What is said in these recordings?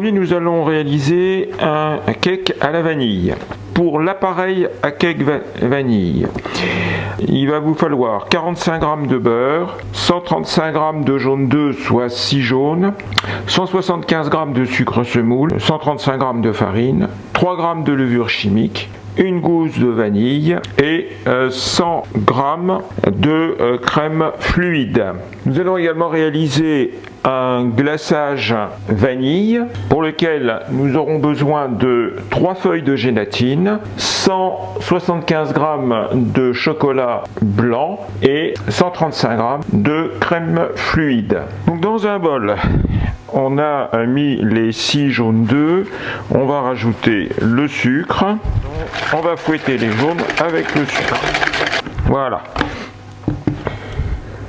Aujourd'hui, nous allons réaliser un cake à la vanille. Pour l'appareil à cake vanille, il va vous falloir 45 g de beurre, 135 g de jaune d'œuf, soit 6 jaunes, 175 g de sucre semoule, 135 g de farine, 3 g de levure chimique, une gousse de vanille et 100 g de crème fluide. Nous allons également réaliser un glaçage vanille pour lequel nous aurons besoin de 3 feuilles de gélatine, 175 g de chocolat blanc et 135 g de crème fluide. Donc dans un bol, on a mis les 6 jaunes d'œufs, on va rajouter le sucre, on va fouetter les jaunes avec le sucre. Voilà.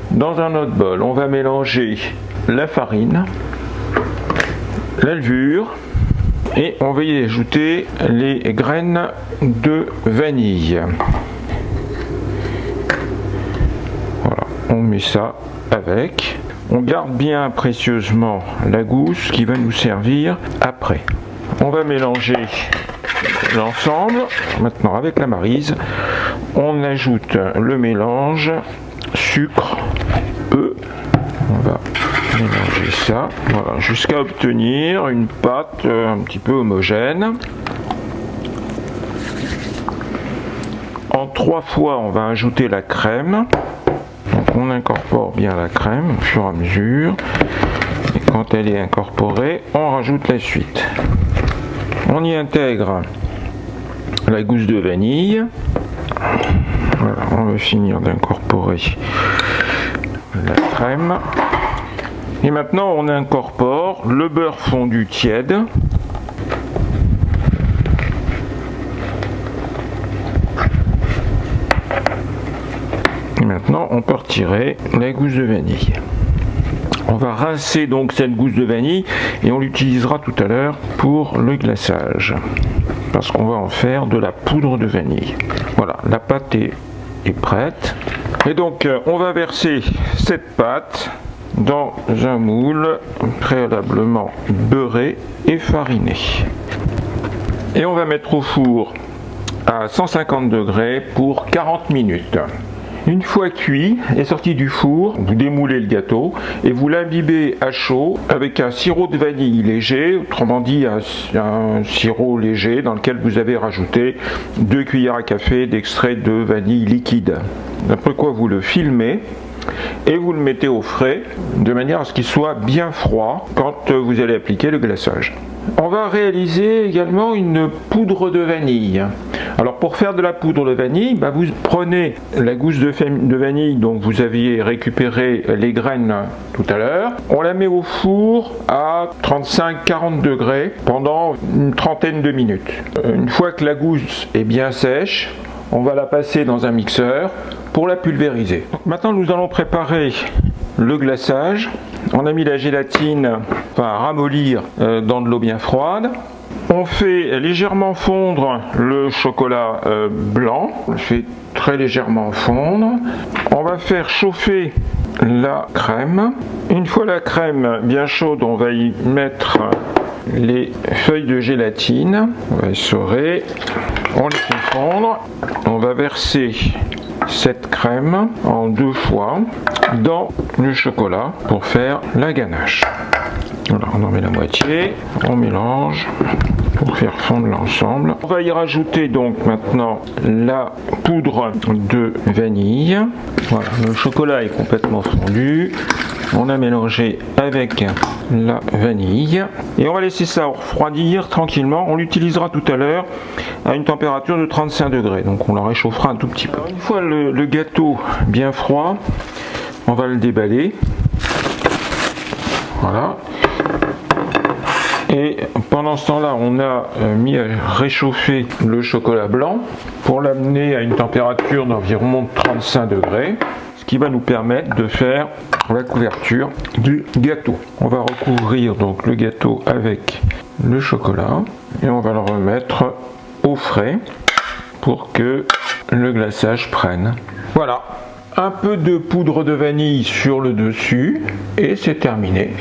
Dans un autre bol, on va mélanger la farine, la levure et on va y ajouter les graines de vanille. Voilà, on met ça avec. On garde bien précieusement la gousse qui va nous servir après. On va mélanger l'ensemble. Maintenant avec la maryse, on ajoute le mélange sucre, œuf. On va mélanger ça, voilà, jusqu'à obtenir une pâte un petit peu homogène. En 3 fois, on va ajouter la crème. Donc on incorpore bien la crème au fur et à mesure. Et quand elle est incorporée, on rajoute la suite. On y intègre la gousse de vanille. Voilà, on va finir d'incorporer la crème. Et maintenant on incorpore le beurre fondu tiède. Et maintenant on peut retirer la gousse de vanille. On va rincer donc cette gousse de vanille et on l'utilisera tout à l'heure pour le glaçage. Parce qu'on va en faire de la poudre de vanille. Voilà, la pâte est prête. Et donc on va verser cette pâte dans un moule préalablement beurré et fariné. Et on va mettre au four à 150 degrés pour 40 minutes. Une fois cuit et sorti du four, vous démoulez le gâteau et vous l'imbibez à chaud avec un sirop de vanille léger, autrement dit un sirop léger dans lequel vous avez rajouté 2 cuillères à café d'extrait de vanille liquide. Après quoi vous le filmez et vous le mettez au frais de manière à ce qu'il soit bien froid quand vous allez appliquer le glaçage. On va réaliser également une poudre de vanille. Alors pour faire de la poudre de vanille, vous prenez la gousse de vanille dont vous aviez récupéré les graines tout à l'heure, on la met au four à 35-40 degrés pendant une trentaine de minutes. Une fois que la gousse est bien sèche, on va la passer dans un mixeur pour la pulvériser. Donc maintenant nous allons préparer le glaçage. On a mis la gélatine à ramollir dans de l'eau bien froide. On fait légèrement fondre le chocolat blanc. On le fait très légèrement fondre. On va faire chauffer la crème. Une fois la crème bien chaude, on va y mettre les feuilles de gélatine. On va essorer. On les fait fondre. On va verser cette crème en 2 fois dans le chocolat pour faire la ganache. Voilà, on en met la moitié, on mélange pour faire fondre l'ensemble. On va y rajouter donc maintenant la poudre de vanille. Voilà, le chocolat est complètement fondu. On a mélangé avec la vanille et on va laisser ça refroidir tranquillement. On l'utilisera tout à l'heure à une température de 35 degrés, donc on la réchauffera un tout petit peu. Alors, une fois le gâteau bien froid, on va le déballer. Voilà. Et pendant ce temps-là, on a mis à réchauffer le chocolat blanc pour l'amener à une température d'environ 35 degrés, ce qui va nous permettre de faire la couverture du gâteau. On va recouvrir donc le gâteau avec le chocolat et on va le remettre au frais pour que le glaçage prenne. Voilà, un peu de poudre de vanille sur le dessus et c'est terminé.